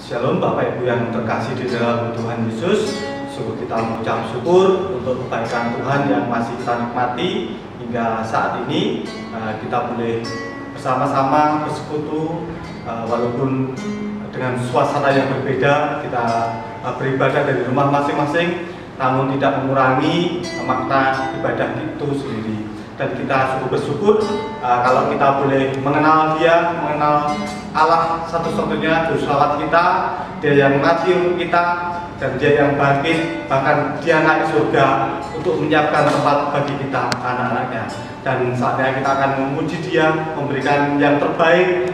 Shalom Bapak Ibu yang terkasih di dalam Tuhan Yesus. Sungguh kita mengucap syukur untuk kebaikan Tuhan yang masih kita nikmati hingga saat ini. Kita boleh bersama-sama bersekutu walaupun dengan suasana yang berbeda. Kita beribadah dari rumah masing-masing, namun tidak mengurangi makna ibadah itu sendiri. Dan kita sungguh bersyukur kalau kita boleh mengenal Dia, mengenal Allah satu-satunya juru selamat kita, Dia yang mati untuk kita, dan Dia yang bangkit, bahkan Dia naik surga untuk menyiapkan tempat bagi kita anak-anaknya. Dan saatnya kita akan memuji Dia, memberikan yang terbaik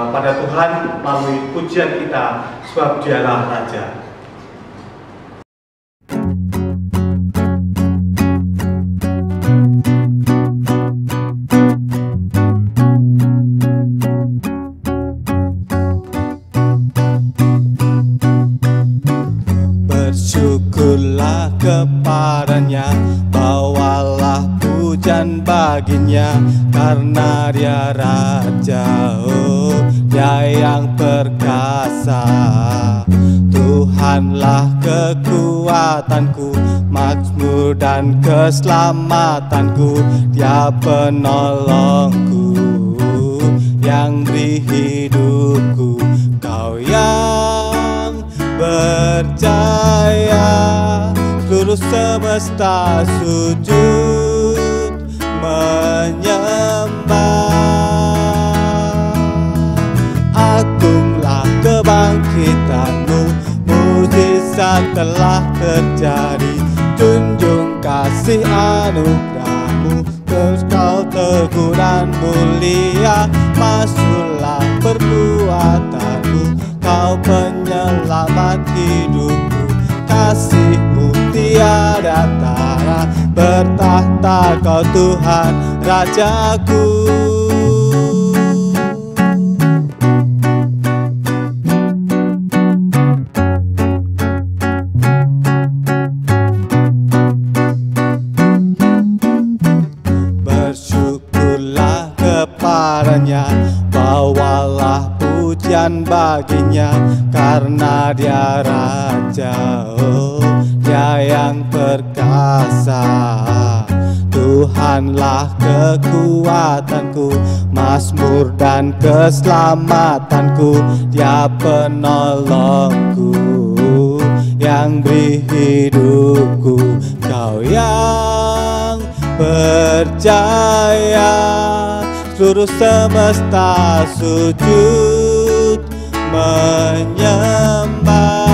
pada Tuhan melalui pujian kita, sebab Dialah Raja. Bersyukurlah kepadanya, bawalah pujian baginya, karena Dia Raja, oh Dia yang perkasa. Tuhanlah kekuatanku, makmur dan keselamatanku, Dia penolongku yang beri hidupku. Kau yang percaya, seluruh semesta sujud menyembah. Agunglah kebangkitanmu, mukjizat telah terjadi. Junjung kasih anugerahmu, Kau teguh dan mulia. Masyurlah perbuatanmu, Kau penyelamat hidupku. Kasih-Mu tiada tara, bertahta Kau Tuhan Rajaku. Bersyukurlah kepadanya, bawalah pujian baginya, karena Dia Raja, oh Dia yang perkasa. Tuhanlah kekuatanku, mazmur dan keselamatanku, Dia penolongku yang beri hidupku. Kau yang percaya, seluruh semesta sujud menyembah.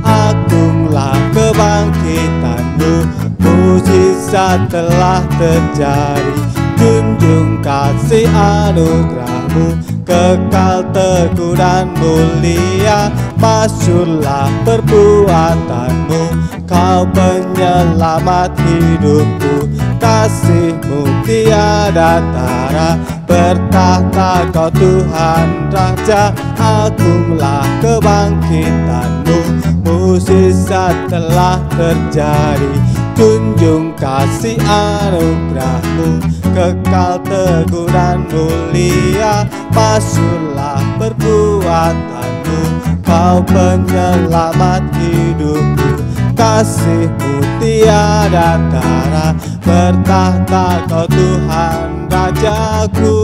Agunglah kebangkitanmu, mukjizat telah terjadi. Junjung kasih anugerahmu, kekal teguh dan mulia. Masyurlah perbuatanmu, Kau penyelamat hidupku. Kasih-Mu tiada tara, bertahta Kau Tuhan Raja. Agunglah kebangkitanmu, mukjizat telah terjadi. Junjung kasih anugerahmu, kekal teguh dan mulia. Masyurlah perbuatanmu, Kau penyelamat hidupku. Kasih-Mu tiada tara, bertahta Kau Tuhan Rajaku.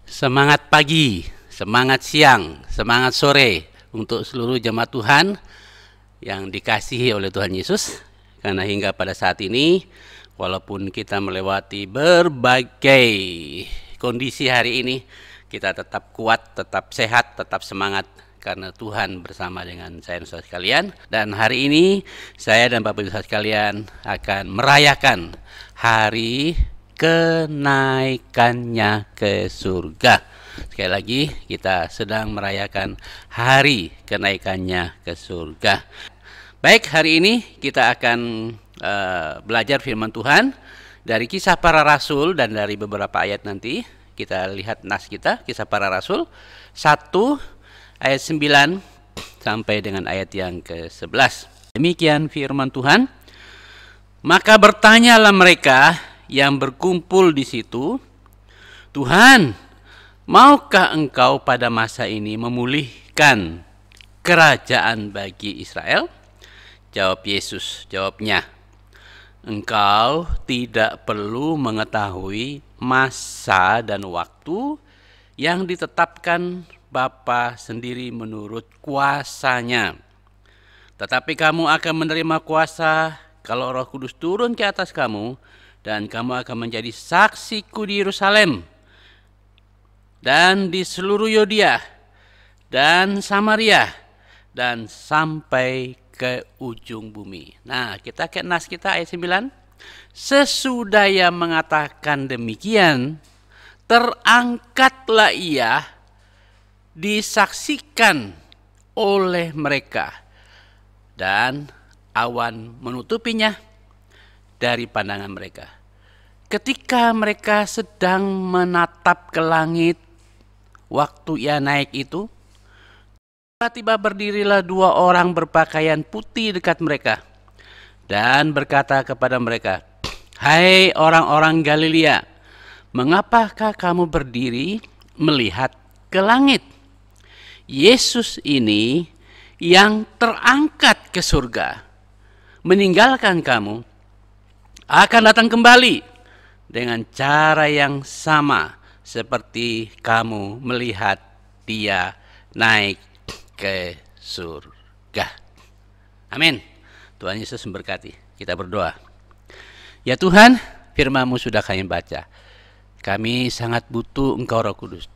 Semangat pagi, semangat siang, semangat sore untuk seluruh jemaat Tuhan yang dikasihi oleh Tuhan Yesus. Karena hingga pada saat ini, walaupun kita melewati berbagai kondisi hari ini, kita tetap kuat, tetap sehat, tetap semangat, karena Tuhan bersama dengan saya dan saudara sekalian. Dan hari ini saya dan Bapak Ibu saudara sekalian akan merayakan hari kenaikannya ke surga. Sekali lagi, kita sedang merayakan hari kenaikannya ke surga. Baik, hari ini kita akan belajar firman Tuhan dari Kisah Para Rasul dan dari beberapa ayat nanti Kita lihat nas kita, Kisah Para Rasul 1 ayat 9 sampai dengan ayat yang ke-11. Demikian firman Tuhan. Maka bertanyalah mereka yang berkumpul di situ, Tuhan, maukah engkau pada masa ini memulihkan kerajaan bagi Israel? Jawab Yesus, jawabnya, engkau tidak perlu mengetahui masa dan waktu yang ditetapkan Bapa sendiri menurut kuasanya. Tetapi kamu akan menerima kuasa kalau Roh Kudus turun ke atas kamu, dan kamu akan menjadi saksiku di Yerusalem dan di seluruh Yudea dan Samaria dan sampai ke ujung bumi. Nah, kita ke nas kita ayat 9. Sesudah ia mengatakan demikian, terangkatlah ia, disaksikan oleh mereka, dan awan menutupinya dari pandangan mereka. Ketika mereka sedang menatap ke langit, waktu ia naik itu, tiba-tiba berdirilah 2 orang berpakaian putih dekat mereka dan berkata kepada mereka, hai orang-orang Galilea, mengapakah kamu berdiri melihat ke langit? Yesus ini yang terangkat ke surga, meninggalkan kamu, akan datang kembali dengan cara yang sama seperti kamu melihat dia naik ke surga. Amin. Tuhan Yesus memberkati. Kita berdoa. Ya Tuhan, firman-Mu sudah kami baca. Kami sangat butuh Engkau Roh Kudus.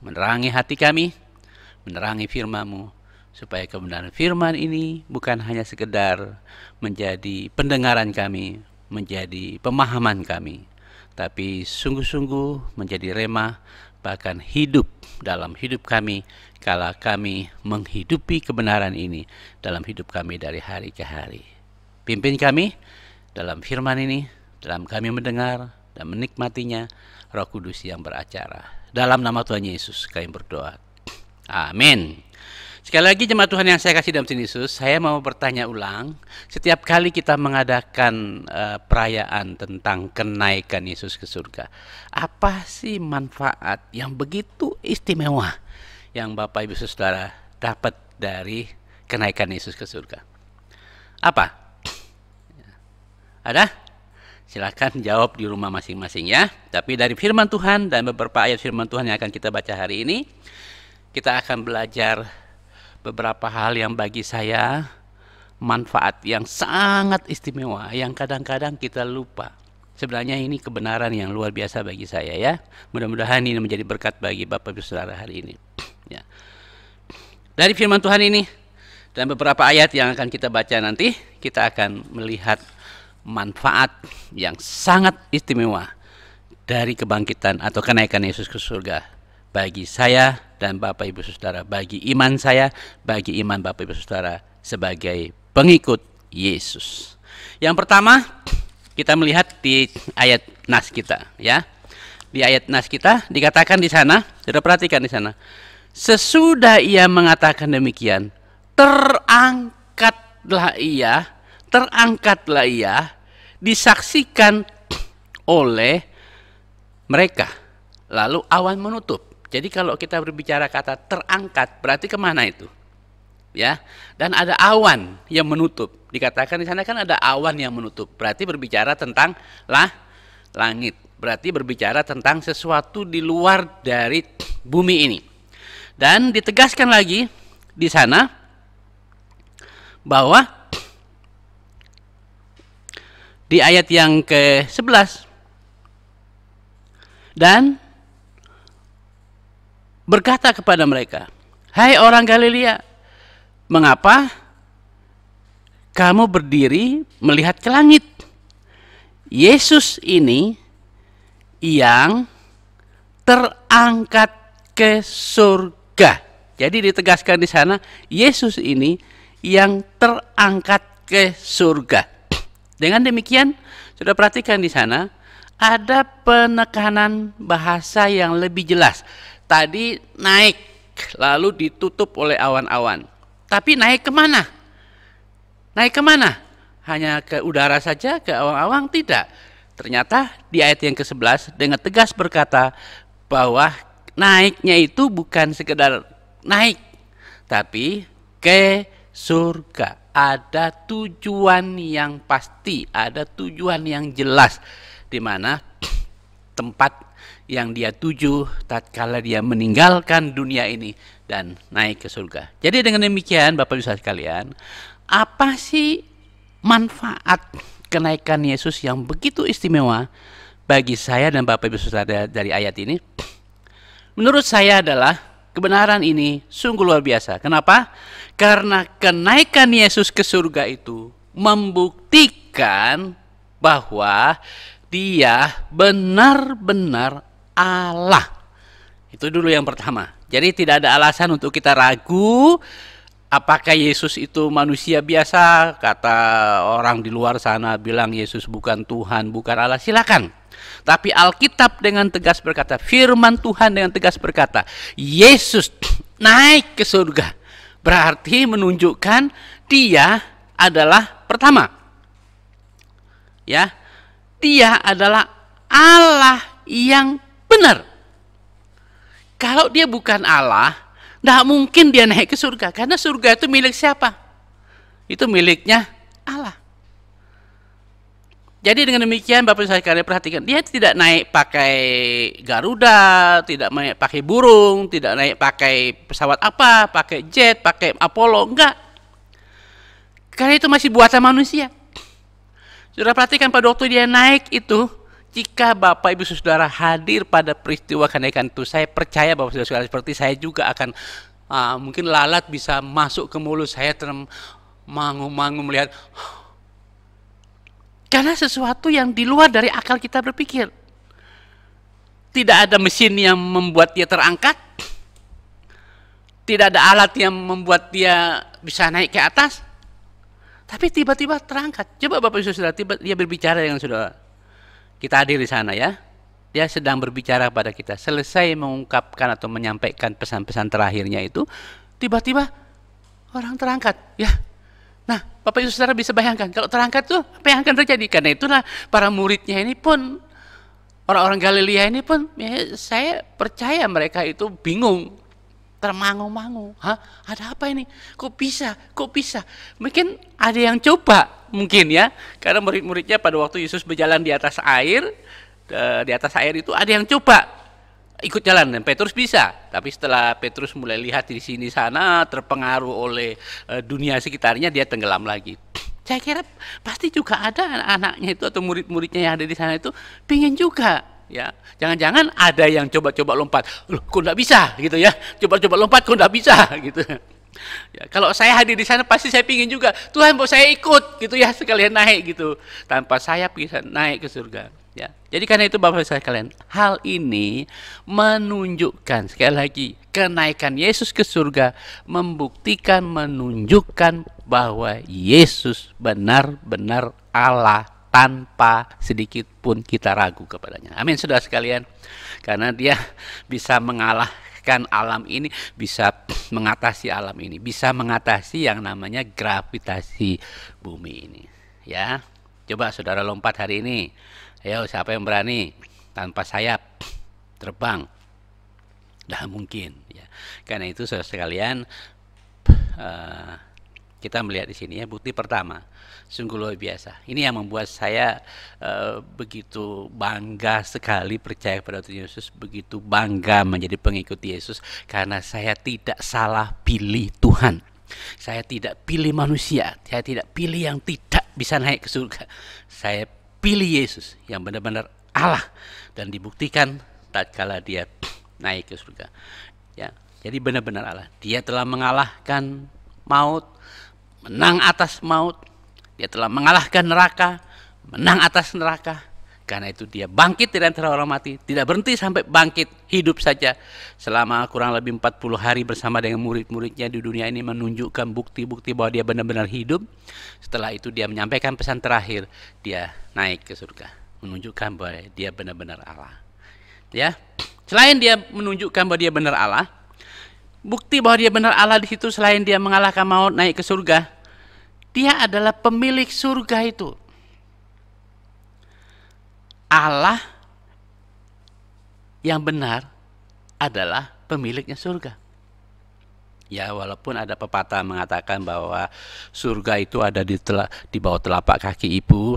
Menerangi hati kami, menerangi firman-Mu, supaya kebenaran firman ini bukan hanya sekedar menjadi pendengaran kami, menjadi pemahaman kami, tapi sungguh-sungguh menjadi rema, bahkan hidup dalam hidup kami, kala kami menghidupi kebenaran ini dalam hidup kami dari hari ke hari. Pimpin kami dalam firman ini, dalam kami mendengar dan menikmatinya, Roh Kudus yang beracara. Dalam nama Tuhan Yesus kami berdoa. Amin. Sekali lagi jemaat Tuhan yang saya kasih dalam Tuhan Yesus, saya mau bertanya ulang. Setiap kali kita mengadakan perayaan tentang kenaikan Yesus ke surga, apa sih manfaat yang begitu istimewa yang Bapak Ibu Saudara dapat dari kenaikan Yesus ke surga? Apa? Ada? Silakan jawab di rumah masing-masing ya. Tapi dari firman Tuhan dan beberapa ayat firman Tuhan yang akan kita baca hari ini, kita akan belajar beberapa hal yang bagi saya manfaat yang sangat istimewa, yang kadang-kadang kita lupa. Sebenarnya ini kebenaran yang luar biasa bagi saya ya. Mudah-mudahan ini menjadi berkat bagi Bapak Ibu Saudara hari ini. Ya. Dari firman Tuhan ini dan beberapa ayat yang akan kita baca nanti, kita akan melihat manfaat yang sangat istimewa dari kebangkitan atau kenaikan Yesus ke surga bagi saya dan Bapak Ibu Saudara, bagi iman saya, bagi iman Bapak Ibu Saudara sebagai pengikut Yesus. Yang pertama, kita melihat di ayat nas kita ya. Di ayat nas kita dikatakan di sana, sudah perhatikan di sana. Sesudah ia mengatakan demikian, terangkatlah ia, disaksikan oleh mereka. Lalu awan menutup. Jadi kalau kita berbicara kata terangkat, berarti kemana itu? Ya, dan ada awan yang menutup. Dikatakan di sana kan ada awan yang menutup. Berarti berbicara tentang langit. Berarti berbicara tentang sesuatu di luar dari bumi ini. Dan ditegaskan lagi di sana bahwa di ayat yang ke-11, dan berkata kepada mereka, hai orang Galilea, mengapa kamu berdiri melihat ke langit? Yesus ini yang terangkat ke surga. Jadi ditegaskan di sana, Yesus ini yang terangkat ke surga. Dengan demikian, sudah perhatikan di sana, ada penekanan bahasa yang lebih jelas. Tadi naik, lalu ditutup oleh awan-awan. Tapi naik kemana? Naik kemana? Hanya ke udara saja, ke awang-awang? Tidak. Ternyata di ayat yang ke-11 dengan tegas berkata bahwa naiknya itu bukan sekedar naik, tapi ke surga. Ada tujuan yang pasti, ada tujuan yang jelas, di mana tempat yang dia tuju tatkala dia meninggalkan dunia ini dan naik ke surga. Jadi dengan demikian Bapak Ibu sekalian, apa sih manfaat kenaikan Yesus yang begitu istimewa bagi saya dan Bapak Ibu saudara dari ayat ini? Menurut saya adalah kebenaran ini sungguh luar biasa. Kenapa? Karena kenaikan Yesus ke surga itu membuktikan bahwa dia benar-benar Allah. Itu dulu yang pertama. Jadi tidak ada alasan untuk kita ragu apakah Yesus itu manusia biasa. Kata orang di luar sana bilang Yesus bukan Tuhan, bukan Allah. Silakan. Tapi Alkitab dengan tegas berkata, firman Tuhan dengan tegas berkata, Yesus naik ke surga. Berarti menunjukkan dia adalah pertama. Ya. Dia adalah Allah yang benar. Kalau dia bukan Allah, tidak mungkin dia naik ke surga. Karena surga itu milik siapa? Itu miliknya Allah. Jadi dengan demikian Bapak Ibu sekalian perhatikan, dia tidak naik pakai Garuda, tidak naik pakai burung, tidak naik pakai pesawat apa, pakai jet, pakai Apollo, enggak. Karena itu masih buatan manusia. Sudah perhatikan pada waktu dia naik itu, jika Bapak Ibu Saudara hadir pada peristiwa kenaikan itu, saya percaya Bapak Ibu Saudara seperti saya juga akan mungkin lalat bisa masuk ke mulut saya, termangu-mangu melihat. Karena sesuatu yang di luar dari akal kita berpikir. Tidak ada mesin yang membuat dia terangkat. Tidak ada alat yang membuat dia bisa naik ke atas. Tapi tiba-tiba terangkat. Coba Bapak Ibu Saudara, dia berbicara dengan saudara. Kita hadir di sana ya. Dia sedang berbicara pada kita. Selesai mengungkapkan atau menyampaikan pesan-pesan terakhirnya itu, tiba-tiba orang terangkat. Ya. Nah, Bapak Ibu Saudara bisa bayangkan, kalau terangkat tuh apa yang akan terjadi? Karena itulah para muridnya ini pun, orang-orang Galilea ini pun, ya, saya percaya mereka itu bingung, termangu-mangu. Hah? Ada apa ini? Kok bisa? Kok bisa? Mungkin ada yang coba, mungkin ya. Karena murid-muridnya pada waktu Yesus berjalan di atas air itu ada yang coba ikut jalan, dan Petrus bisa. Tapi setelah Petrus mulai lihat di sini sana, terpengaruh oleh dunia sekitarnya, dia tenggelam lagi. Saya kira pasti juga ada anak-anaknya itu atau murid-muridnya yang ada di sana itu pingin juga. Ya, jangan-jangan ada yang coba-coba lompat, loh, kok nggak bisa gitu ya? Coba-coba lompat, kok nggak bisa gitu. Ya, kalau saya hadir di sana pasti saya pingin juga. Tuhan, mau saya ikut gitu ya, sekalian naik gitu. Tanpa saya bisa naik ke surga. Ya, jadi karena itu Bapak sekalian, hal ini menunjukkan sekali lagi kenaikan Yesus ke surga membuktikan, menunjukkan bahwa Yesus benar-benar Allah tanpa sedikit pun kita ragu kepadanya. Amin saudara sekalian. Karena dia bisa mengalahkan alam ini, bisa mengatasi alam ini, bisa mengatasi yang namanya gravitasi bumi ini. Ya, coba saudara lompat hari ini. Ayo, siapa yang berani tanpa sayap terbang? Dah mungkin. Ya. Karena itu saudara sekalian, kita melihat di sini ya, bukti pertama, sungguh luar biasa. Ini yang membuat saya begitu bangga sekali percaya kepada Tuhan Yesus, begitu bangga menjadi pengikut Yesus, karena saya tidak salah pilih Tuhan. Saya tidak pilih manusia, saya tidak pilih yang tidak bisa naik ke surga. Saya pilih Yesus yang benar-benar Allah, dan dibuktikan tatkala dia naik ke surga. Ya, jadi benar-benar Allah. Dia telah mengalahkan maut, menang atas maut. Dia telah mengalahkan neraka, menang atas neraka. Karena itu dia bangkit dari antara orang mati, tidak berhenti sampai bangkit, hidup saja selama kurang lebih 40 hari bersama dengan murid-muridnya di dunia ini, menunjukkan bukti-bukti bahwa dia benar-benar hidup. Setelah itu dia menyampaikan pesan terakhir, dia naik ke surga. menunjukkan bahwa dia benar-benar Allah. Ya, selain dia menunjukkan bahwa dia benar Allah, bukti bahwa dia benar Allah di situ selain dia mengalahkan maut naik ke surga, dia adalah pemilik surga itu. Allah yang benar adalah pemiliknya surga. Ya, walaupun ada pepatah mengatakan bahwa surga itu ada di bawah telapak kaki ibu,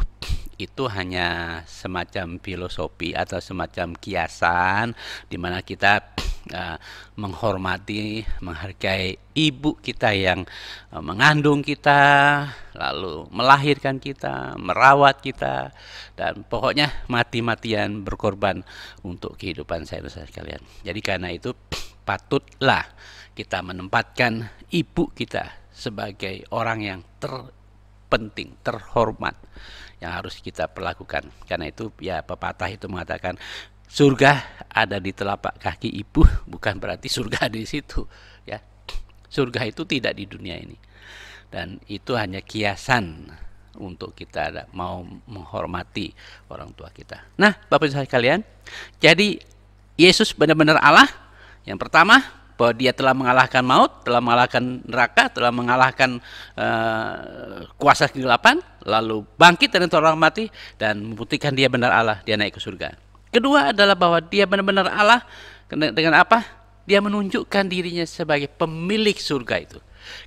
itu hanya semacam filosofi atau semacam kiasan di mana kita menghormati, menghargai ibu kita yang mengandung kita, lalu melahirkan kita, merawat kita, dan pokoknya mati-matian berkorban untuk kehidupan saya dan saudara sekalian. Jadi karena itu patutlah kita menempatkan ibu kita sebagai orang yang terpenting, terhormat, yang harus kita perlakukan. Karena itu ya pepatah itu mengatakan surga ada di telapak kaki ibu, bukan berarti surga ada di situ. Ya, surga itu tidak di dunia ini, dan itu hanya kiasan untuk kita mau menghormati orang tua kita. Nah, Bapak Ibu sekalian, jadi Yesus benar-benar Allah. Yang pertama, bahwa dia telah mengalahkan maut, telah mengalahkan neraka, telah mengalahkan kuasa kegelapan, lalu bangkit dari antara orang mati dan membuktikan dia benar Allah, dia naik ke surga. Kedua adalah bahwa dia benar-benar Allah dengan apa? Dia menunjukkan dirinya sebagai pemilik surga itu.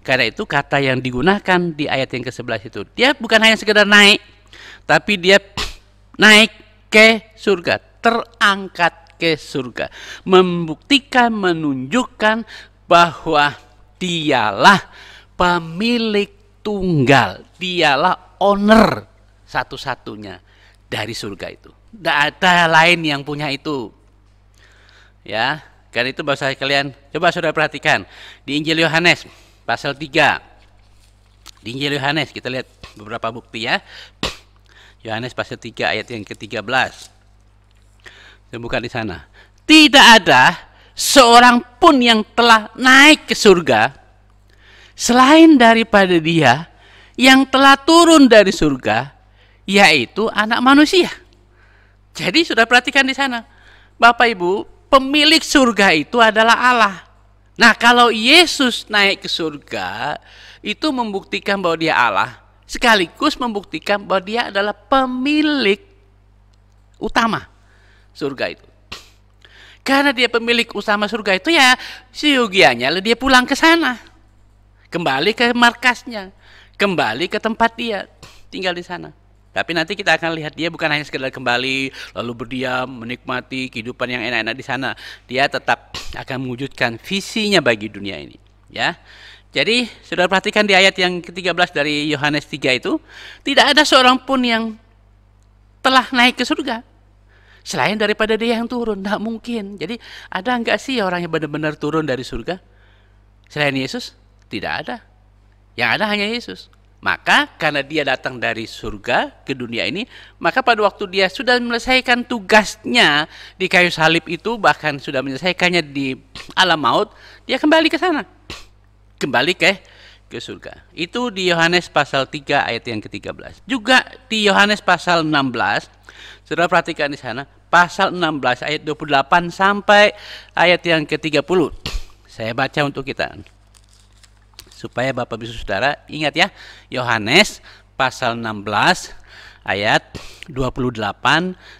Karena itu kata yang digunakan di ayat yang ke-11 itu, dia bukan hanya sekedar naik, tapi dia naik ke surga, terangkat ke surga, membuktikan, menunjukkan bahwa dialah pemilik tunggal, dialah owner satu-satunya dari surga itu. Tidak ada lain yang punya itu. Ya, karena itu bahasa kalian, coba saudara perhatikan di Injil Yohanes pasal 3. Di Injil Yohanes kita lihat beberapa bukti ya. Yohanes pasal 3 ayat yang ke-13. Bukan di sana. Tidak ada seorang pun yang telah naik ke surga selain daripada dia yang telah turun dari surga, yaitu anak manusia. Jadi sudah perhatikan di sana, Bapak Ibu, pemilik surga itu adalah Allah. Nah, kalau Yesus naik ke surga, itu membuktikan bahwa dia Allah, sekaligus membuktikan bahwa dia adalah pemilik utama surga itu. Karena dia pemilik utama surga itu, ya seyogianya dia pulang ke sana, kembali ke markasnya, kembali ke tempat dia tinggal di sana. Tapi nanti kita akan lihat dia bukan hanya sekedar kembali lalu berdiam menikmati kehidupan yang enak-enak di sana. Dia tetap akan mewujudkan visinya bagi dunia ini, ya. Jadi sudah perhatikan di ayat yang ke-13 dari Yohanes 3 itu, tidak ada seorang pun yang telah naik ke surga selain daripada dia yang turun. Tidak mungkin. Jadi ada enggak sih orang yang benar-benar turun dari surga selain Yesus? Tidak ada. Yang ada hanya Yesus. Maka karena dia datang dari surga ke dunia ini, maka pada waktu dia sudah menyelesaikan tugasnya di kayu salib itu, bahkan sudah menyelesaikannya di alam maut, dia kembali ke sana, kembali ke surga. Itu di Yohanes pasal 3 ayat yang ke-13. Juga di Yohanes pasal 16, saudara perhatikan di sana, pasal 16 ayat 28 sampai ayat yang ke-30. Saya baca untuk kita, supaya Bapak Ibu Saudara ingat ya, Yohanes pasal 16 ayat 28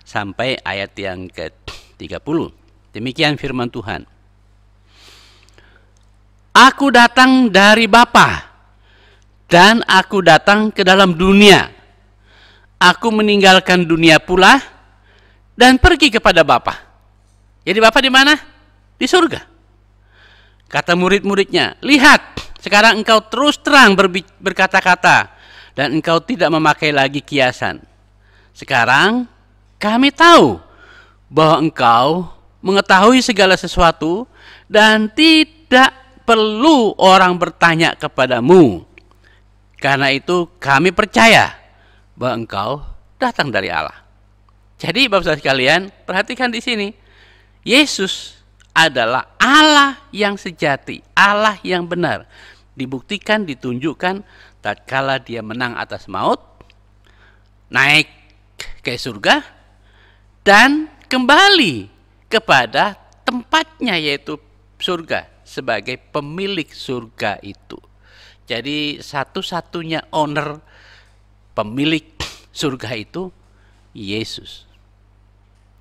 sampai ayat yang ke-30. Demikian firman Tuhan. Aku datang dari Bapa, dan aku datang ke dalam dunia. Aku meninggalkan dunia pula dan pergi kepada Bapa. Jadi Bapa di mana? Di surga. Kata murid-muridnya, lihat, sekarang engkau terus terang berkata-kata, dan engkau tidak memakai lagi kiasan. Sekarang kami tahu bahwa engkau mengetahui segala sesuatu, dan tidak perlu orang bertanya kepadamu. Karena itu kami percaya bahwa engkau datang dari Allah. Jadi Bapak sekalian, perhatikan di sini, Yesus adalah Allah yang sejati, Allah yang benar. Dibuktikan, ditunjukkan tatkala dia menang atas maut, naik ke surga, dan kembali kepada tempatnya, yaitu surga, sebagai pemilik surga itu. Jadi satu-satunya owner, pemilik surga itu Yesus,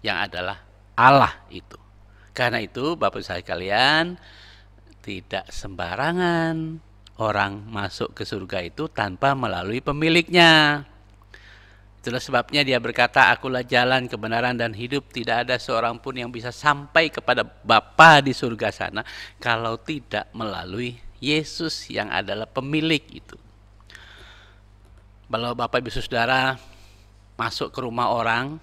yang adalah Allah itu. Karena itu Bapak Ibu sekalian, tidak sembarangan orang masuk ke surga itu tanpa melalui pemiliknya. Itulah sebabnya dia berkata, akulah jalan, kebenaran, dan hidup. Tidak ada seorang pun yang bisa sampai kepada Bapa di surga sana kalau tidak melalui Yesus yang adalah pemilik itu. Kalau Bapak Ibu Saudara masuk ke rumah orang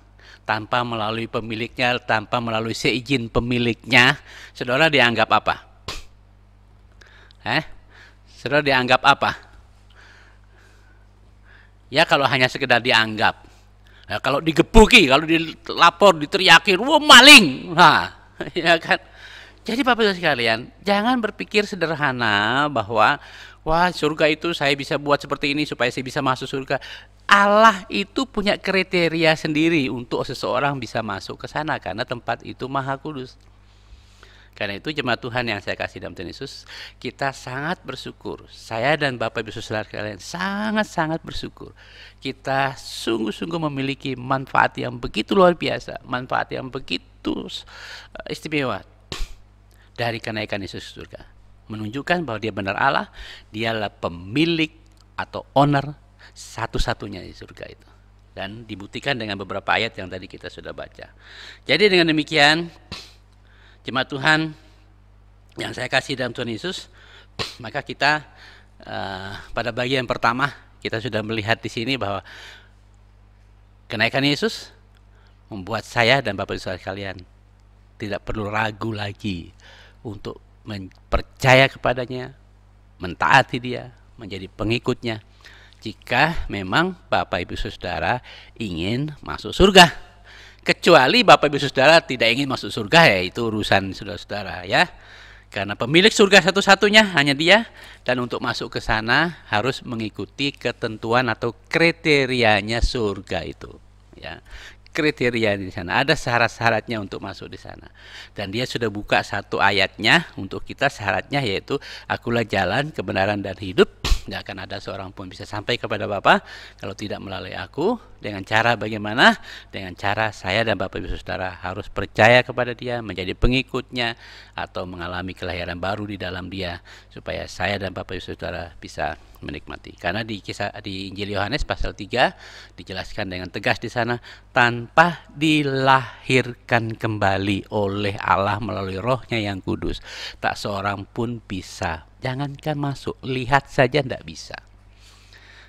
tanpa melalui pemiliknya, tanpa melalui seizin pemiliknya, saudara dianggap apa? Saudara dianggap apa? Ya kalau hanya sekedar dianggap. Nah, kalau digebuki, kalau dilapor, diteriakin, wah maling. Nah, ya kan? Jadi Bapak Ibu sekalian, jangan berpikir sederhana bahwa wah surga itu saya bisa buat seperti ini supaya saya bisa masuk surga. Allah itu punya kriteria sendiri untuk seseorang bisa masuk ke sana, karena tempat itu maha kudus. Karena itu jemaat Tuhan yang saya kasih dalam Tuhan Yesus, kita sangat bersyukur. Saya dan Bapak Ibu Saudara sekalian sangat-sangat bersyukur. Kita sungguh-sungguh memiliki manfaat yang begitu luar biasa, manfaat yang begitu istimewa dari kenaikan Yesus ke surga. Menunjukkan bahwa dia benar Allah, dialah pemilik atau owner satu-satunya di surga itu. Dan dibuktikan dengan beberapa ayat yang tadi kita sudah baca. Jadi dengan demikian, jemaat Tuhan yang saya kasih dalam Tuhan Yesus, maka kita pada bagian pertama kita sudah melihat di sini bahwa kenaikan Yesus membuat saya dan Bapak Ibu sekalian tidak perlu ragu lagi untuk percaya kepadanya, mentaati dia, menjadi pengikutnya, jika memang Bapak Ibu Saudara ingin masuk surga. Kecuali Bapak Ibu Saudara tidak ingin masuk surga, ya itu urusan saudara-saudara ya. Karena pemilik surga satu-satunya hanya dia, dan untuk masuk ke sana harus mengikuti ketentuan atau kriterianya surga itu ya. Kriteria di sana ada syarat-syaratnya untuk masuk di sana. Dan dia sudah buka satu ayatnya untuk kita, syaratnya yaitu akulah jalan, kebenaran, dan hidup. Tidak akan ada seorang pun bisa sampai kepada Bapa kalau tidak melalui aku. Dengan cara bagaimana? Dengan cara saya dan Bapak Ibu Saudara harus percaya kepada dia, menjadi pengikutnya, atau mengalami kelahiran baru di dalam dia, supaya saya dan Bapak Ibu Saudara bisa menikmati. Karena di Injil Yohanes pasal 3 dijelaskan dengan tegas di sana, tanpa dilahirkan kembali oleh Allah melalui Rohnya yang kudus, tak seorang pun bisa. Jangankan masuk, lihat saja tidak bisa.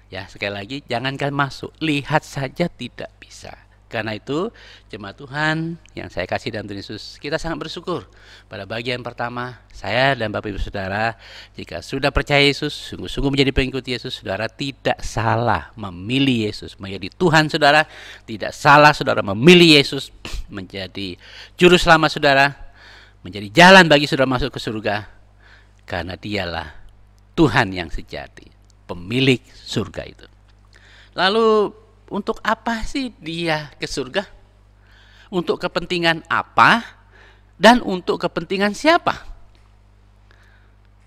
Ya, sekali lagi, jangankan masuk, lihat saja tidak bisa. Karena itu, jemaat Tuhan yang saya kasih dalam Tuhan Yesus, kita sangat bersyukur. Pada bagian pertama, saya dan Bapak Ibu Saudara, jika sudah percaya Yesus, sungguh-sungguh menjadi pengikut Yesus, saudara tidak salah memilih Yesus menjadi Tuhan saudara. Tidak salah saudara memilih Yesus menjadi juru selamat saudara, menjadi jalan bagi saudara masuk ke surga. Karena dialah Tuhan yang sejati, pemilik surga itu. Lalu untuk apa sih dia ke surga? Untuk kepentingan apa? Dan untuk kepentingan siapa?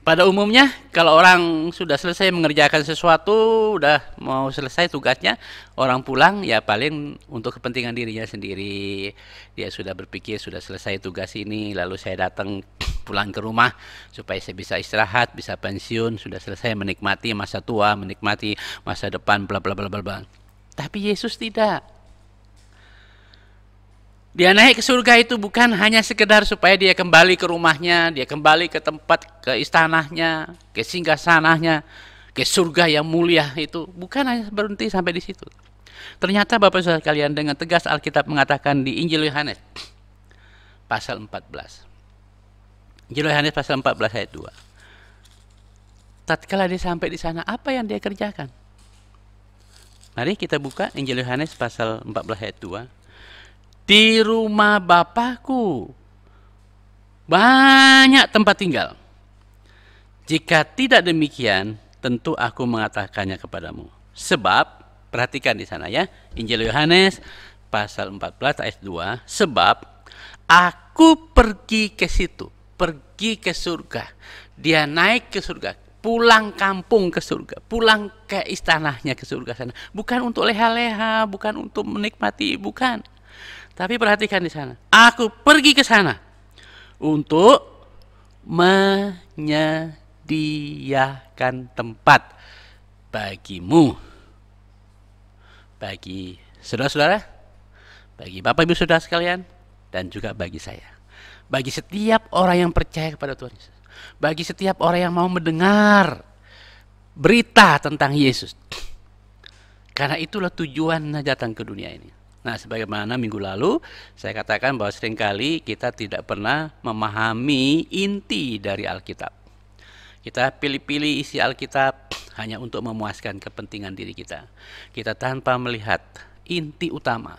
Pada umumnya kalau orang sudah selesai mengerjakan sesuatu, udah mau selesai tugasnya, orang pulang ya paling untuk kepentingan dirinya sendiri. Dia sudah berpikir sudah selesai tugas ini, lalu saya datang pulang ke rumah supaya saya bisa istirahat, bisa pensiun, sudah selesai menikmati masa tua, menikmati masa depan, bla bla bla bla bla. Tapi Yesus tidak. Dia naik ke surga itu bukan hanya sekedar supaya dia kembali ke rumahnya, dia kembali ke tempat, ke istananya, ke singgasananya, ke surga yang mulia itu. Bukan hanya berhenti sampai di situ. Ternyata Bapak Saudara kalian, dengan tegas Alkitab mengatakan di Injil Yohanes pasal 14. Injil Yohanes pasal 14 ayat 2. Tatkala dia sampai di sana, apa yang dia kerjakan? Mari kita buka Injil Yohanes pasal 14 ayat 2. Di rumah Bapakku banyak tempat tinggal. Jika tidak demikian, tentu aku mengatakannya kepadamu. Sebab, perhatikan di sana ya, Injil Yohanes pasal 14 ayat 2, sebab aku pergi ke situ, pergi ke surga. Dia naik ke surga, pulang kampung ke surga, pulang ke istananya ke surga sana. Bukan untuk leha-leha, bukan untuk menikmati, bukan. Tapi perhatikan di sana. Aku pergi ke sana untuk menyediakan tempat bagimu, bagi saudara-saudara, bagi Bapak Ibu Saudara sekalian, dan juga bagi saya, bagi setiap orang yang percaya kepada Tuhan Yesus, bagi setiap orang yang mau mendengar berita tentang Yesus. Karena itulah tujuan datang ke dunia ini. Nah, sebagaimana minggu lalu saya katakan bahwa seringkali kita tidak pernah memahami inti dari Alkitab. Kita pilih-pilih isi Alkitab hanya untuk memuaskan kepentingan diri kita. Kita tanpa melihat inti utama.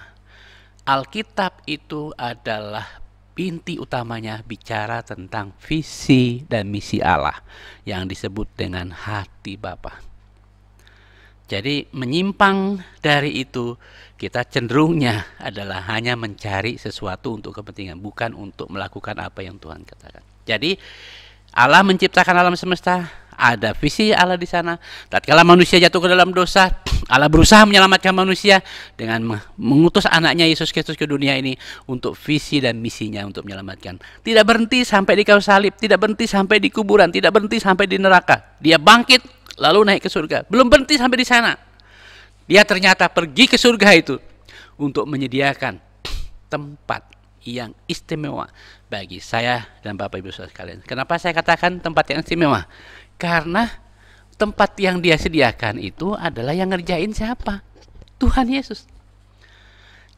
Alkitab itu adalah inti utamanya bicara tentang visi dan misi Allah yang disebut dengan hati Bapa. Jadi menyimpang dari itu, kita cenderungnya adalah hanya mencari sesuatu untuk kepentingan, bukan untuk melakukan apa yang Tuhan katakan. Jadi Allah menciptakan alam semesta, ada visi Allah di sana. Tatkala manusia jatuh ke dalam dosa, Allah berusaha menyelamatkan manusia dengan mengutus anaknya Yesus Kristus ke dunia ini untuk visi dan misinya untuk menyelamatkan. Tidak berhenti sampai di kayu salib, tidak berhenti sampai di kuburan, tidak berhenti sampai di neraka. Dia bangkit lalu naik ke surga. Belum berhenti sampai di sana. Dia ternyata pergi ke surga itu untuk menyediakan tempat yang istimewa bagi saya dan Bapak Ibu Saudara sekalian. Kenapa saya katakan tempat yang istimewa? Karena tempat yang dia sediakan itu adalah yang ngerjain siapa? Tuhan Yesus.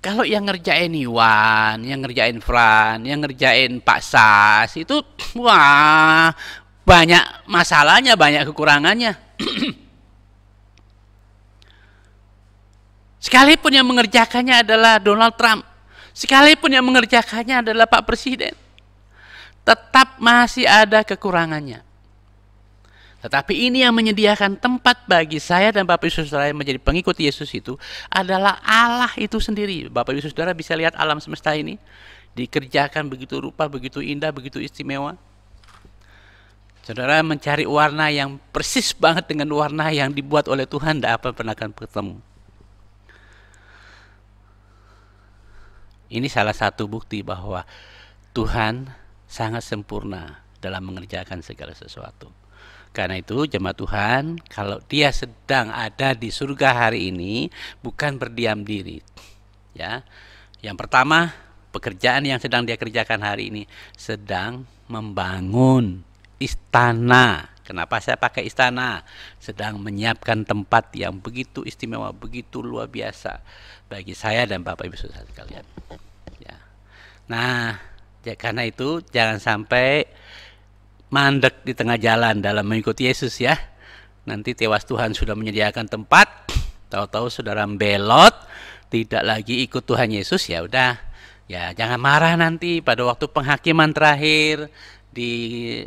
Kalau yang ngerjain Iwan, yang ngerjain Fran, yang ngerjain Pak Sas, itu wah, banyak masalahnya, banyak kekurangannya. Sekalipun yang mengerjakannya adalah Donald Trump, sekalipun yang mengerjakannya adalah Pak Presiden, tetap masih ada kekurangannya. Tetapi ini yang menyediakan tempat bagi saya dan Bapak Ibu Saudara yang menjadi pengikut Yesus itu adalah Allah itu sendiri. Bapak Ibu Saudara bisa lihat alam semesta ini dikerjakan begitu rupa, begitu indah, begitu istimewa. Saudara mencari warna yang persis banget dengan warna yang dibuat oleh Tuhan, tidak pernah akan ketemu. Ini salah satu bukti bahwa Tuhan sangat sempurna dalam mengerjakan segala sesuatu. Karena itu jemaat Tuhan, kalau dia sedang ada di surga hari ini, bukan berdiam diri. Ya, yang pertama, pekerjaan yang sedang dia kerjakan hari ini sedang membangun istana. Kenapa saya pakai istana? Sedang menyiapkan tempat yang begitu istimewa, begitu luar biasa bagi saya dan Bapak Ibu Saudara sekalian. Ya. Nah, karena itu jangan sampai mandek di tengah jalan dalam mengikuti Yesus ya. Nanti tewas Tuhan sudah menyediakan tempat, tahu-tahu saudara belot, tidak lagi ikut Tuhan Yesus, ya udah. Ya, jangan marah nanti pada waktu penghakiman terakhir di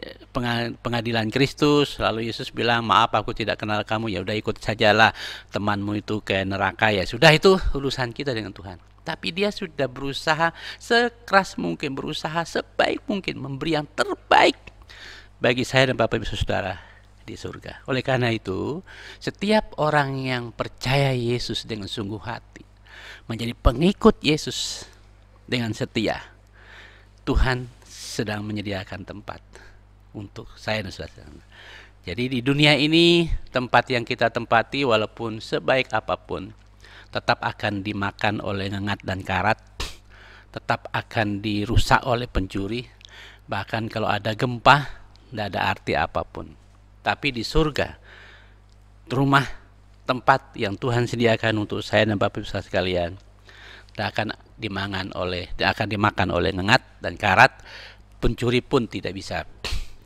pengadilan Kristus, lalu Yesus bilang, "Maaf, aku tidak kenal kamu." Ya udah, ikut sajalah temanmu itu ke neraka. Ya sudah, itu urusan kita dengan Tuhan. Tapi dia sudah berusaha sekeras mungkin, berusaha sebaik mungkin memberi yang terbaik bagi saya dan Bapak Ibu Saudara di surga. Oleh karena itu, setiap orang yang percaya Yesus dengan sungguh hati, menjadi pengikut Yesus dengan setia, Tuhan sedang menyediakan tempat untuk saya dan saudara. Jadi di dunia ini, tempat yang kita tempati walaupun sebaik apapun, tetap akan dimakan oleh ngengat dan karat, tetap akan dirusak oleh pencuri, bahkan kalau ada gempa, tidak ada arti apapun. Tapi di surga, rumah tempat yang Tuhan sediakan untuk saya dan Bapak Ibu sekalian, akan dimakan oleh ngengat dan karat. Pencuri pun tidak bisa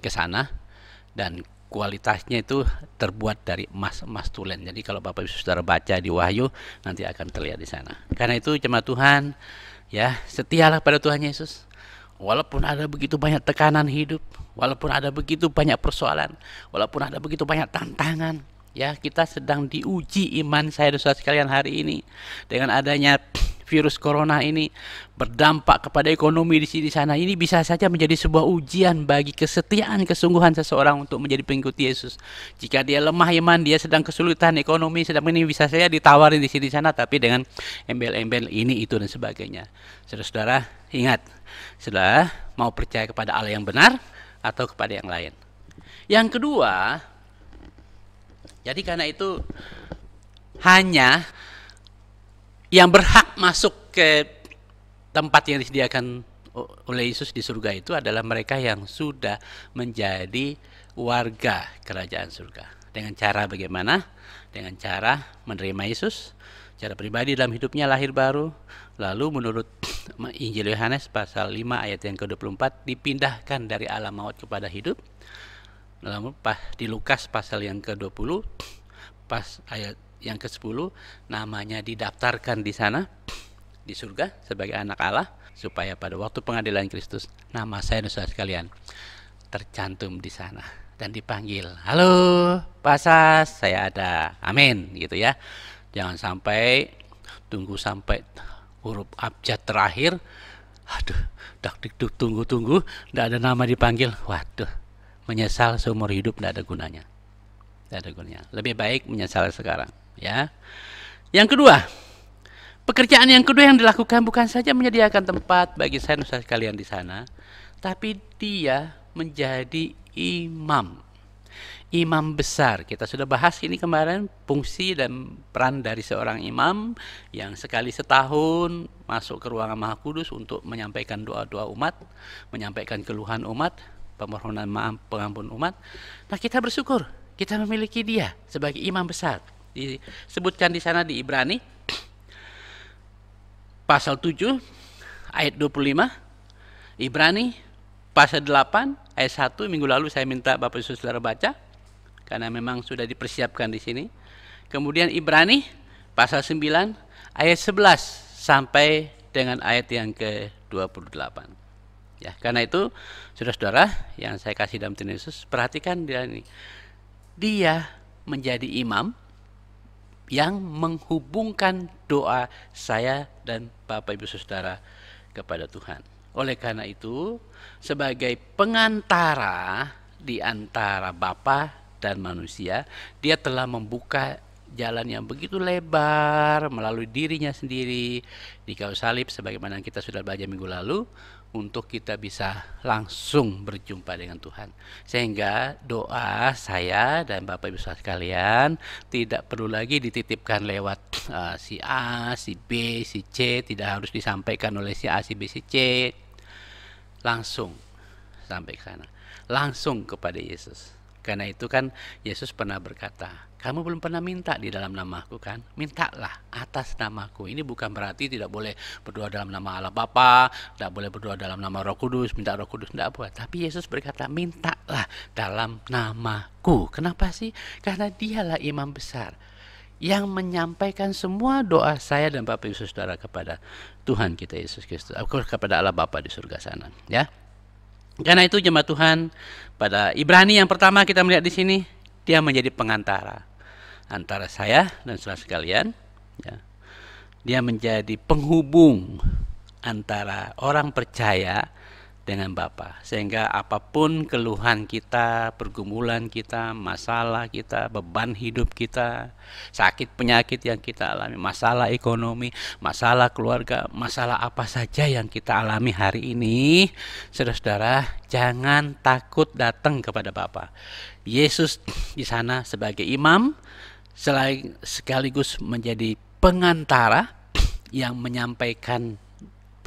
ke sana, dan kualitasnya itu terbuat dari emas tulen. Jadi kalau Bapak Ibu Saudara baca di Wahyu, nanti akan terlihat di sana. Karena itu jemaat Tuhan, ya, setialah pada Tuhan Yesus. Walaupun ada begitu banyak tekanan hidup, walaupun ada begitu banyak persoalan, walaupun ada begitu banyak tantangan, ya, kita sedang diuji iman saya dan saudara sekalian hari ini dengan adanya virus corona ini berdampak kepada ekonomi di sini sana, ini bisa saja menjadi sebuah ujian bagi kesetiaan, kesungguhan seseorang untuk menjadi pengikut Yesus. Jika dia lemah iman, dia sedang kesulitan ekonomi, sedang ini bisa saja ditawarin di sini sana, tapi dengan embel-embel ini, itu, dan sebagainya. Saudara-saudara, ingat, saudara mau percaya kepada Allah yang benar atau kepada yang lain. Yang kedua, jadi karena itu hanya yang berhak masuk ke tempat yang disediakan oleh Yesus di surga itu adalah mereka yang sudah menjadi warga kerajaan surga. Dengan cara bagaimana? Dengan cara menerima Yesus, cara pribadi dalam hidupnya lahir baru, lalu menurut Injil Yohanes pasal 5 ayat yang ke-24 dipindahkan dari alam maut kepada hidup. Lalu di Lukas pasal yang ke-20 pas ayat yang ke-10 namanya didaftarkan di sana di surga sebagai anak Allah, supaya pada waktu pengadilan Kristus nama saya dan saudara sekalian tercantum di sana dan dipanggil, halo Pak Sas, saya ada, amin, gitu ya. Jangan sampai tunggu sampai huruf abjad terakhir, aduh, dak-dik-duk, tunggu-tunggu, tidak ada nama dipanggil, waduh, menyesal seumur hidup, tidak ada gunanya. Tidak ada gunanya. Lebih baik menyesal sekarang, ya. Yang kedua, pekerjaan yang kedua yang dilakukan bukan saja menyediakan tempat bagi saya dan saudara sekalian di sana, tapi dia menjadi imam. Imam besar. Kita sudah bahas ini kemarin, fungsi dan peran dari seorang imam yang sekali setahun masuk ke ruangan Maha Kudus untuk menyampaikan doa-doa umat, menyampaikan keluhan umat, permohonan maaf, pengampun umat. Nah, kita bersyukur kita memiliki dia sebagai imam besar. Disebutkan di sana di Ibrani pasal 7 ayat 25, Ibrani pasal 8 ayat 1. Minggu lalu saya minta Bapak Ibu Saudara baca karena memang sudah dipersiapkan di sini. Kemudian Ibrani pasal 9 ayat 11 sampai dengan ayat yang ke-28. Ya, karena itu saudara-saudara yang saya kasih dalam Tuhan Yesus, perhatikan dia ini. Dia menjadi imam yang menghubungkan doa saya dan Bapak Ibu Saudara kepada Tuhan. Oleh karena itu, sebagai pengantara di antara Bapa dan manusia, dia telah membuka jalan yang begitu lebar melalui dirinya sendiri di kayu salib, sebagaimana kita sudah baca minggu lalu, untuk kita bisa langsung berjumpa dengan Tuhan. Sehingga doa saya dan Bapak Ibu Saudara sekalian tidak perlu lagi dititipkan lewat si A, si B, si C, tidak harus disampaikan oleh si A, si B, si C. Langsung sampai ke sana, langsung kepada Yesus. Karena itu kan Yesus pernah berkata, kamu belum pernah minta di dalam namaku kan? Mintalah atas namaku. Ini bukan berarti tidak boleh berdoa dalam nama Allah Bapa, tidak boleh berdoa dalam nama Roh Kudus, minta Roh Kudus, tidak boleh. Tapi Yesus berkata, mintalah dalam namaku. Kenapa sih? Karena dialah imam besar yang menyampaikan semua doa saya dan Bapak Ibu Saudara kepada Tuhan kita Yesus Kristus, kepada Allah Bapa di surga sana, ya. Karena itu jemaat Tuhan, pada Ibrani yang pertama kita melihat di sini, dia menjadi pengantara antara saya dan saudara sekalian, ya. Dia menjadi penghubung antara orang percaya dengan Bapa, sehingga apapun keluhan kita, pergumulan kita, masalah kita, beban hidup kita, sakit penyakit yang kita alami, masalah ekonomi, masalah keluarga, masalah apa saja yang kita alami hari ini, saudara-saudara, jangan takut datang kepada Bapa. Yesus di sana sebagai imam, sekaligus menjadi pengantara yang menyampaikan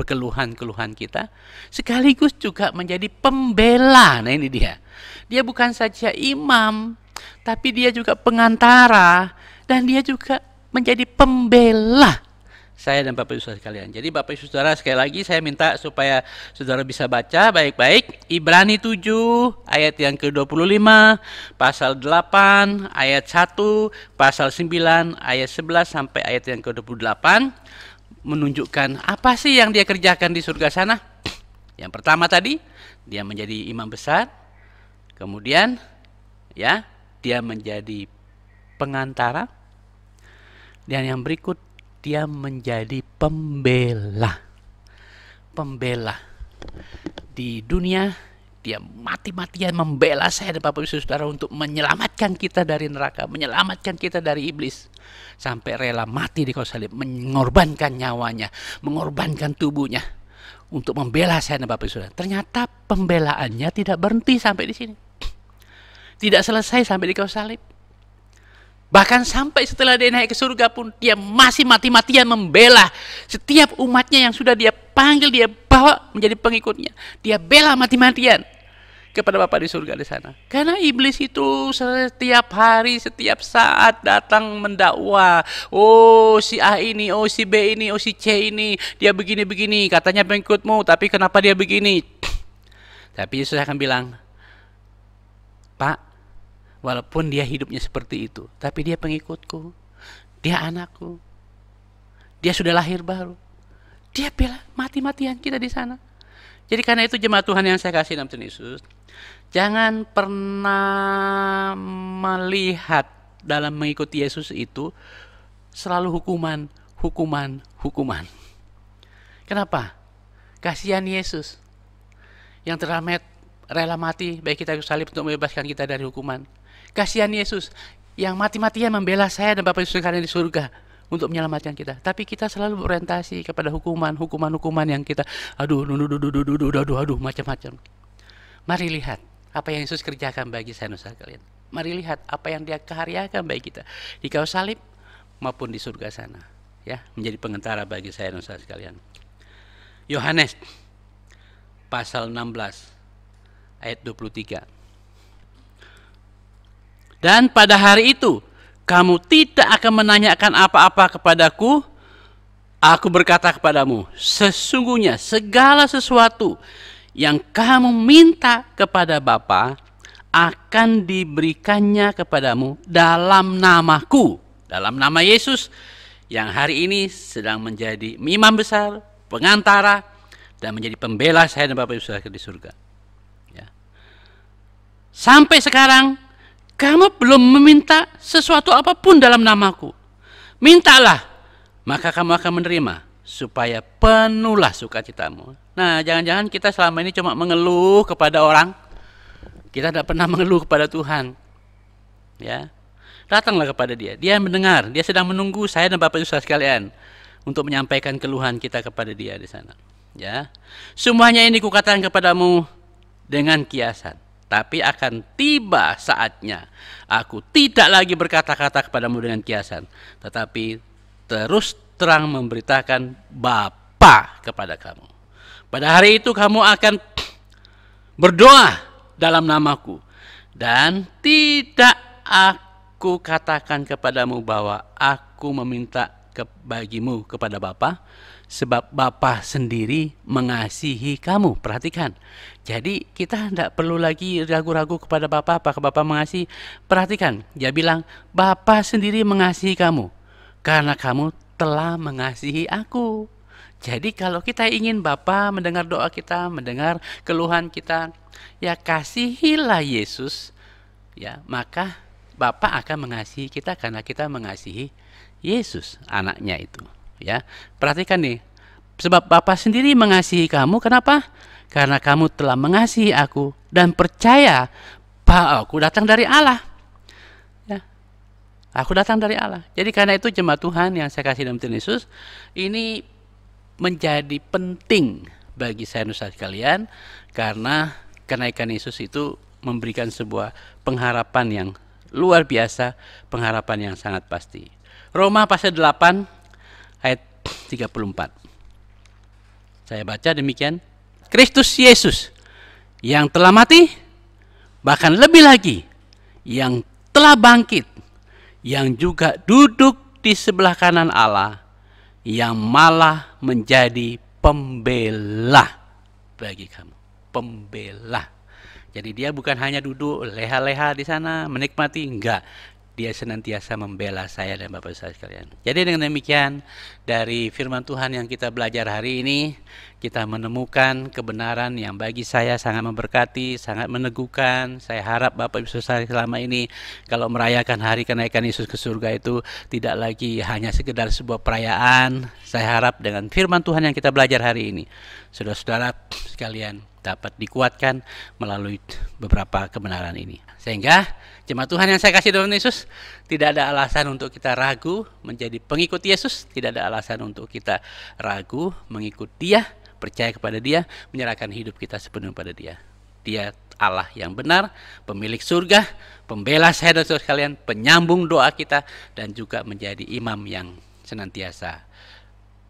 keluhan-keluhan kita, sekaligus juga menjadi pembela. Nah, ini dia. Dia bukan saja imam, tapi dia juga pengantara, dan dia juga menjadi pembela saya dan Bapak Ibu Saudara sekalian. Jadi Bapak Ibu Saudara, sekali lagi saya minta supaya saudara bisa baca baik-baik Ibrani 7 ayat yang ke-25, pasal 8 ayat 1, pasal 9 ayat 11 sampai ayat yang ke-28, menunjukkan apa sih yang dia kerjakan di surga sana. Yang pertama tadi, dia menjadi imam besar. Kemudian ya, dia menjadi pengantara. Dan yang berikut, dia menjadi pembela. Pembela. Di dunia, dia mati-matian membela saya dan Bapak Ibu Saudara untuk menyelamatkan kita dari neraka, menyelamatkan kita dari iblis. Sampai rela mati di kayu salib, mengorbankan nyawanya, mengorbankan tubuhnya untuk membela saya dan Bapak Ibu Saudara. Ternyata pembelaannya tidak berhenti sampai di sini. Tidak selesai sampai di kayu salib. Bahkan sampai setelah dia naik ke surga pun, dia masih mati-matian membela setiap umatnya yang sudah dia panggil, dia bawa menjadi pengikutnya. Dia bela mati-matian kepada Bapa di surga di sana. Karena iblis itu setiap hari, setiap saat datang mendakwa. Oh si A ini, oh si B ini, oh si C ini, dia begini-begini, katanya pengikutmu, tapi kenapa dia begini? Tapi Yesus akan bilang, Pak, walaupun dia hidupnya seperti itu, tapi dia pengikutku, dia anakku, dia sudah lahir baru, dia bela mati-matian kita di sana. Jadi karena itu jemaat Tuhan yang saya kasih dalam Tuhan Yesus, jangan pernah melihat dalam mengikuti Yesus itu selalu hukuman. Kenapa? Kasihan Yesus yang rela mati bagi kita salib untuk membebaskan kita dari hukuman. Kasihan Yesus yang mati-matian membela saya dan Bapak Yesus di surga untuk menyelamatkan kita. Tapi kita selalu berorientasi kepada hukuman yang kita aduh macam-macam. Mari lihat apa yang Yesus kerjakan bagi saya dan kalian. Mari lihat apa yang dia karyakan bagi kita di kayu salib maupun di surga sana, ya, menjadi pengantara bagi saya dan sekalian. Yohanes pasal 16 ayat 23. Dan pada hari itu kamu tidak akan menanyakan apa-apa kepadaku. Aku berkata kepadamu, sesungguhnya segala sesuatu yang kamu minta kepada Bapa akan diberikannya kepadamu dalam namaku, dalam nama Yesus yang hari ini sedang menjadi imam besar, pengantara, dan menjadi pembela saya dan Bapak Ibu Saudara di surga. Ya. Sampai sekarang kamu belum meminta sesuatu apapun dalam namaku. Mintalah, maka kamu akan menerima, supaya penuhlah sukacitamu. Nah, jangan-jangan kita selama ini cuma mengeluh kepada orang. Kita tidak pernah mengeluh kepada Tuhan. Ya, datanglah kepada Dia. Dia mendengar, Dia sedang menunggu saya dan Bapak Ibu sekalian untuk menyampaikan keluhan kita kepada Dia di sana. Ya, semuanya ini kukatakan kepadamu dengan kiasan. Tapi akan tiba saatnya aku tidak lagi berkata-kata kepadamu dengan kiasan, tetapi terus terang memberitakan Bapa kepada kamu. Pada hari itu kamu akan berdoa dalam namaku, dan tidak aku katakan kepadamu bahwa aku meminta bagimu kepada Bapa, sebab Bapa sendiri mengasihi kamu. Perhatikan. Jadi kita tidak perlu lagi ragu-ragu kepada Bapa apakah Bapa mengasihi. Perhatikan, dia bilang Bapa sendiri mengasihi kamu karena kamu telah mengasihi aku. Jadi kalau kita ingin Bapa mendengar doa kita, mendengar keluhan kita, ya kasihilah Yesus, ya, maka Bapa akan mengasihi kita karena kita mengasihi Yesus, anaknya itu. Ya, perhatikan nih, sebab Bapa sendiri mengasihi kamu. Kenapa? Karena kamu telah mengasihi aku dan percaya bahwa aku datang dari Allah. Ya, aku datang dari Allah. Jadi karena itu jemaat Tuhan yang saya kasih dalam Tuhan Yesus, ini menjadi penting bagi saya dan sekalian, karena kenaikan Yesus itu memberikan sebuah pengharapan yang luar biasa, pengharapan yang sangat pasti. Roma pasal 8 ayat 34. Saya baca demikian. Kristus Yesus yang telah mati, bahkan lebih lagi yang telah bangkit, yang juga duduk di sebelah kanan Allah, yang malah menjadi pembela bagi kamu. Pembela. Jadi dia bukan hanya duduk leha-leha di sana menikmati, enggak. Dia senantiasa membela saya dan Bapak saya sekalian. Jadi dengan demikian, dari firman Tuhan yang kita belajar hari ini, kita menemukan kebenaran yang bagi saya sangat memberkati, sangat meneguhkan. Saya harap Bapak Ibu Saudara selama ini kalau merayakan hari kenaikan Yesus ke surga itu tidak lagi hanya sekedar sebuah perayaan. Saya harap dengan firman Tuhan yang kita belajar hari ini, saudara-saudara sekalian dapat dikuatkan melalui beberapa kebenaran ini. Sehingga jemaat Tuhan yang saya kasih dalam Yesus, tidak ada alasan untuk kita ragu menjadi pengikut Yesus, tidak ada alasan untuk kita ragu mengikut Dia, percaya kepada Dia, menyerahkan hidup kita sepenuhnya pada Dia. Dia Allah yang benar, pemilik surga, pembela saya dan saudara sekalian, penyambung doa kita, dan juga menjadi imam yang senantiasa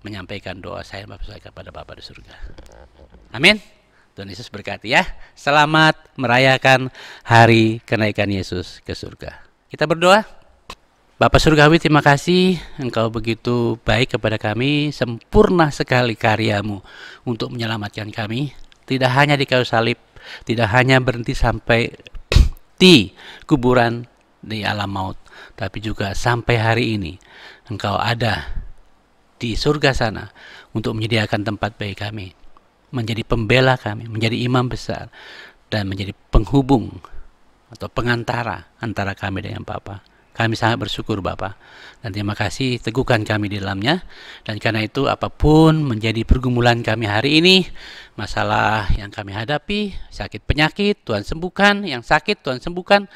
menyampaikan doa saya kepada Bapa di surga. Amin. Tuhan Yesus berkati ya. Selamat merayakan hari kenaikan Yesus ke surga. Kita berdoa. Bapa Surgawi, terima kasih Engkau begitu baik kepada kami. Sempurna sekali karya-Mu untuk menyelamatkan kami. Tidak hanya di kayu salib, tidak hanya berhenti sampai di kuburan di alam maut, tapi juga sampai hari ini Engkau ada di surga sana untuk menyediakan tempat bagi kami, menjadi pembela kami, menjadi imam besar, dan menjadi penghubung atau pengantara antara kami dengan Bapa. Kami sangat bersyukur Bapa, dan terima kasih teguhkan kami di dalamnya. Dan karena itu apapun menjadi pergumulan kami hari ini, masalah yang kami hadapi, sakit penyakit Tuhan sembuhkan, yang sakit Tuhan sembuhkan,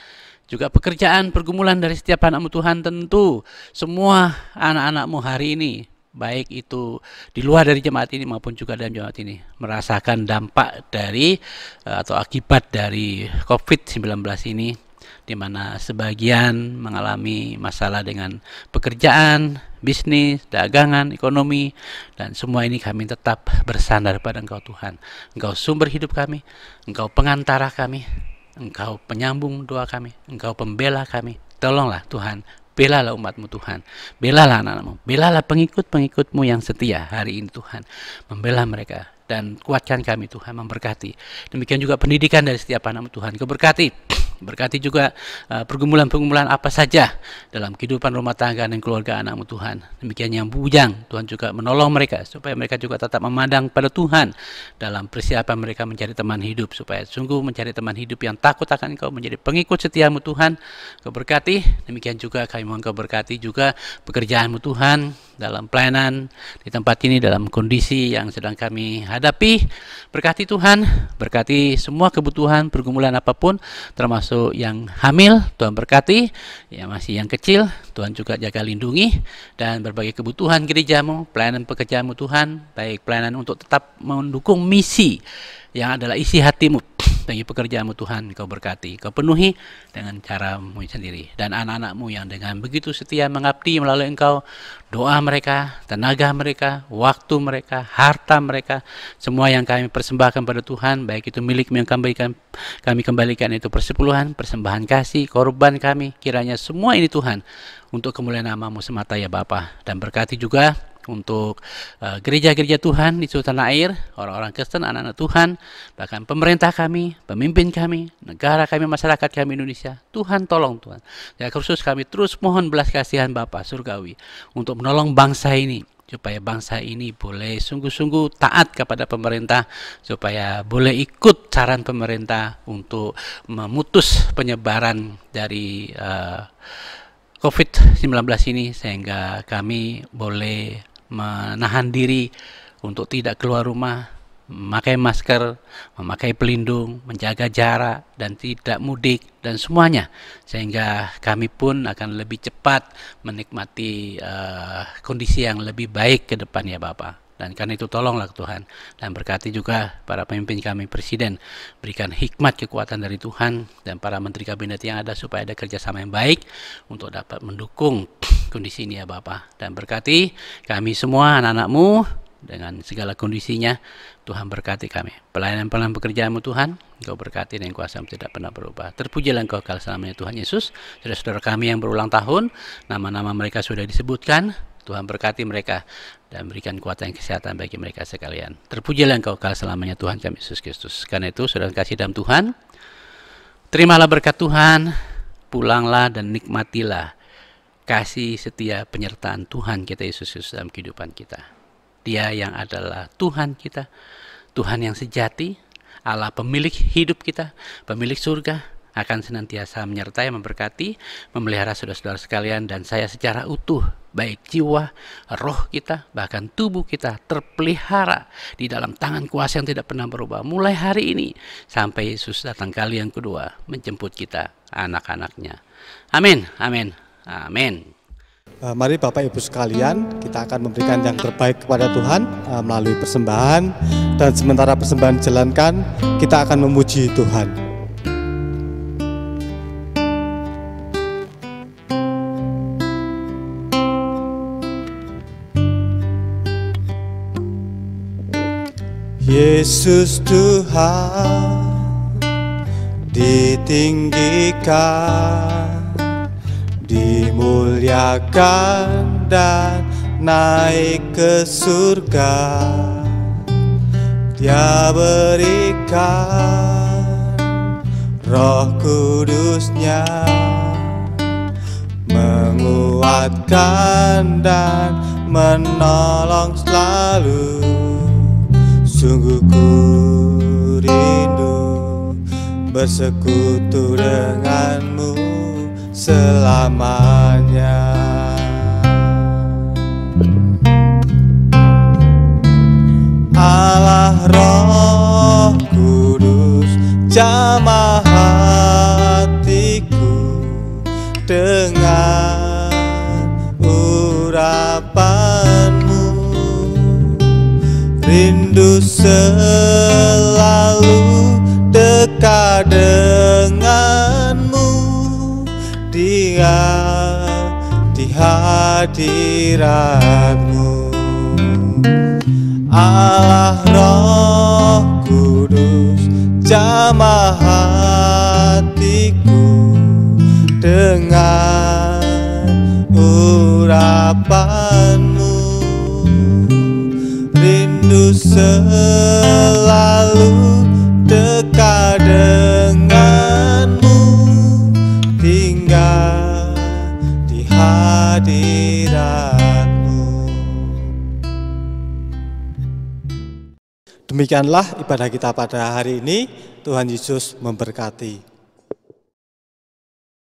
juga pekerjaan, pergumulan dari setiap anak-Mu Tuhan, tentu semua anak-anak-Mu hari ini, baik itu di luar dari jemaat ini maupun juga dalam jemaat ini, merasakan dampak dari atau akibat dari COVID-19 ini, di mana sebagian mengalami masalah dengan pekerjaan, bisnis, dagangan, ekonomi, dan semua ini kami tetap bersandar pada Engkau Tuhan. Engkau sumber hidup kami, Engkau pengantara kami, Engkau penyambung doa kami, Engkau pembela kami. Tolonglah Tuhan, belalah umat-Mu Tuhan, belalah anak-anak-Mu, belalah pengikut-pengikut-Mu yang setia hari ini Tuhan, membela mereka, dan kuatkan kami Tuhan, memberkati. Demikian juga pendidikan dari setiap anak-Mu Tuhan, Kau berkati juga pergumulan-pergumulan apa saja dalam kehidupan rumah tangga dan keluarga anak-Mu Tuhan. Demikian yang bujang, Tuhan juga menolong mereka supaya mereka juga tetap memandang pada Tuhan dalam persiapan mereka mencari teman hidup, supaya sungguh mencari teman hidup yang takut akan Engkau, menjadi pengikut setiamu Tuhan. Kau berkati. Demikian juga kami mohon Kau berkati juga pekerjaan-Mu Tuhan dalam pelayanan di tempat ini, dalam kondisi yang sedang kami hadapi. Berkati Tuhan, berkati semua kebutuhan, pergumulan apapun, termasuk yang hamil, Tuhan berkati, yang masih yang kecil, Tuhan juga jaga lindungi, dan berbagai kebutuhan gereja-Mu, pelayanan pekerjaan-Mu Tuhan, baik pelayanan untuk tetap mendukung misi yang adalah isi hati-Mu bagi pekerjaan-Mu Tuhan, Kau berkati, Kau penuhi dengan cara-Mu sendiri, dan anak-anak-Mu yang dengan begitu setia mengabdi melalui Engkau, doa mereka, tenaga mereka, waktu mereka, harta mereka, semua yang kami persembahkan pada Tuhan, baik itu milik-Mu yang kami kembalikan itu persepuluhan, persembahan kasih, korban kami, kiranya semua ini Tuhan untuk kemuliaan nama-Mu semata ya Bapa. Dan berkati juga untuk gereja-gereja Tuhan di seluruh tanah air, orang-orang Kristen, anak-anak Tuhan, bahkan pemerintah kami, pemimpin kami, negara kami, masyarakat kami Indonesia. Tuhan tolong Tuhan. Ya khusus kami terus mohon belas kasihan Bapa Surgawi untuk menolong bangsa ini, supaya bangsa ini boleh sungguh-sungguh taat kepada pemerintah, supaya boleh ikut saran pemerintah untuk memutus penyebaran dari COVID-19 ini, sehingga kami boleh menahan diri untuk tidak keluar rumah, memakai masker, memakai pelindung, menjaga jarak, dan tidak mudik, dan semuanya, sehingga kami pun akan lebih cepat menikmati kondisi yang lebih baik ke depan ya Bapak. Dan karena itu tolonglah Tuhan, dan berkati juga para pemimpin kami, Presiden, berikan hikmat kekuatan dari Tuhan, dan para menteri kabinet yang ada, supaya ada kerjasama yang baik untuk dapat mendukung kondisi ini ya Bapak. Dan berkati kami semua anak-anak-Mu dengan segala kondisinya. Tuhan berkati kami, pelayanan-pelayanan pekerjaan-Mu Tuhan, Engkau berkati dan kuasa-Mu tidak pernah berubah. Terpujilah Engkau kekal selamanya Tuhan Yesus. Saudara-saudara kami yang berulang tahun, nama-nama mereka sudah disebutkan. Tuhan berkati mereka dan berikan kekuatan kesehatan bagi mereka sekalian. Terpujilah Engkau kekal selamanya Tuhan kami Yesus Kristus. Karena itu saudara kasih dalam Tuhan, terimalah berkat Tuhan, pulanglah dan nikmatilah kasih setia penyertaan Tuhan kita Yesus Kristus dalam kehidupan kita. Dia yang adalah Tuhan kita, Tuhan yang sejati, Allah pemilik hidup kita, pemilik surga, akan senantiasa menyertai, memberkati, memelihara saudara-saudara sekalian dan saya secara utuh, baik jiwa, roh kita, bahkan tubuh kita terpelihara di dalam tangan kuasa yang tidak pernah berubah mulai hari ini sampai Yesus datang kali yang kedua menjemput kita, anak-anaknya. Amin, amin, amin. Mari Bapak Ibu sekalian, kita akan memberikan yang terbaik kepada Tuhan melalui persembahan, dan sementara persembahan dijalankan, kita akan memuji Tuhan. Yesus Tuhan ditinggikan, dimuliakan dan naik ke surga. Dia berikan Roh Kudus-Nya, menguatkan dan menolong selalu. Sungguh ku rindu bersekutu denganmu selamanya. Allah Roh Kudus jamah hatiku dengan urapanmu, rindu selalu dekat denganmu, dia di hadiratmu. Allah Roh Kudus jamah hatiku dengan urapanmu, rindu selalu dekat denganmu, tinggal di hadiratmu. Demikianlah ibadah kita pada hari ini. Tuhan Yesus memberkati.